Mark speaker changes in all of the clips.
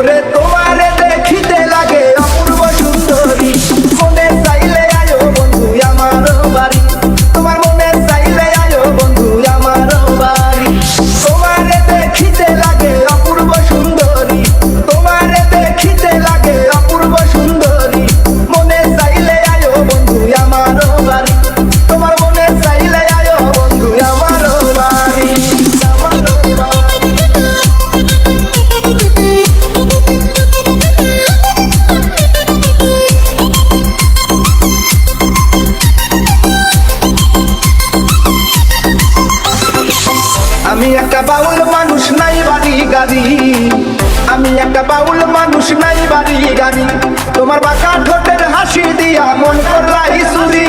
Speaker 1: ওরে তোমারে দেখিতে লাগে অপূর্ব সুন্দরী, মনে চাইলে আয়ো বন্ধু আমার বাড়ি, তোমার মনে চাইলে আয়ো বন্ধু আমার বাড়ি। তোমারে দেখিতে লাগে অপূর্ব সুন্দরী, তোমারে দেখিতে লাগে অপূর্ব সুন্দরী, মনে চাইলে আয়ো বন্ধু আমার বাড়ি, তোমার মনে চাইলে আয়ো বন্ধু আমার বাড়ি, আমার বাড়ি। আমি একটা বাউল মানুষ নাই বাড়ি গাড়ি, আমি একটা বাউল মানুষ নাই বাড়ি গাড়ি, তোমার বাঁকা ঠোঁটের হাসি দিয়া মন করলাই চুরি,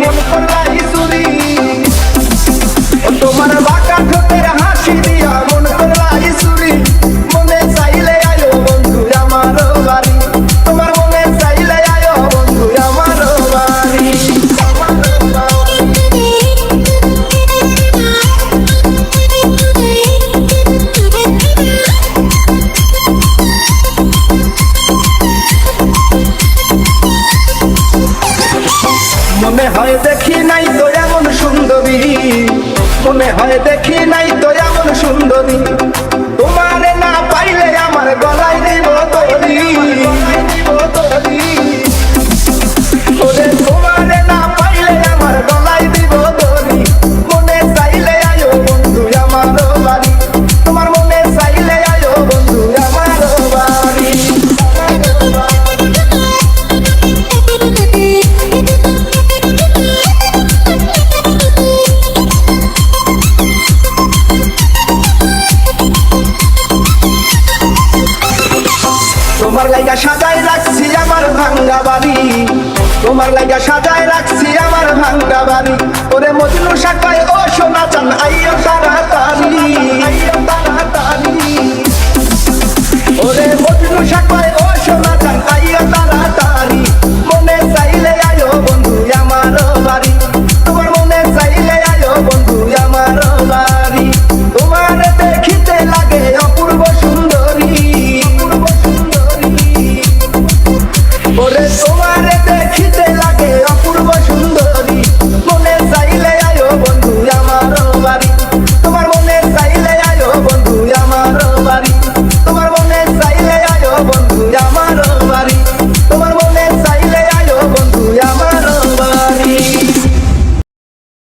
Speaker 1: মন করলাই চুরি। তোমার বাঁকা ঠোঁটের হাসি দিয়া মন করলাই চুরি, মনে চাইলে আয়ো বন্ধু আমার বাড়ি, তোমার মনে চাইলে আয়ো বন্ধু আমার বাড়ি, আমার বাড়ি। মনে হয় দেখি নাই তো এমন সুন্দরী, মনে হয় দেখি নাই তো এমন সুন্দরী, তোমারে না পাইলে আমার গলায় দিব তরি, ওরে তোমারে না পাইলে আমার গলায় দিব তরি, মনে চাইলে আয়ো বন্ধু আমার বাড়ি, তোমার মনে চাইলে আয়ো বন্ধু আমার বাড়ি, আমার বাড়ি। তোমার লাইগা সাজায় রাখছি আমার ভাঙ্গা বাড়ি, তোমার লাইগা সাজায় রাখছি আমার ভাঙ্গা বাড়ি, ওরে মজনু শাখায় ও সোনা চান আইয়ো তাড়াতাড়ি, আইয়ো তাড়াতাড়ি।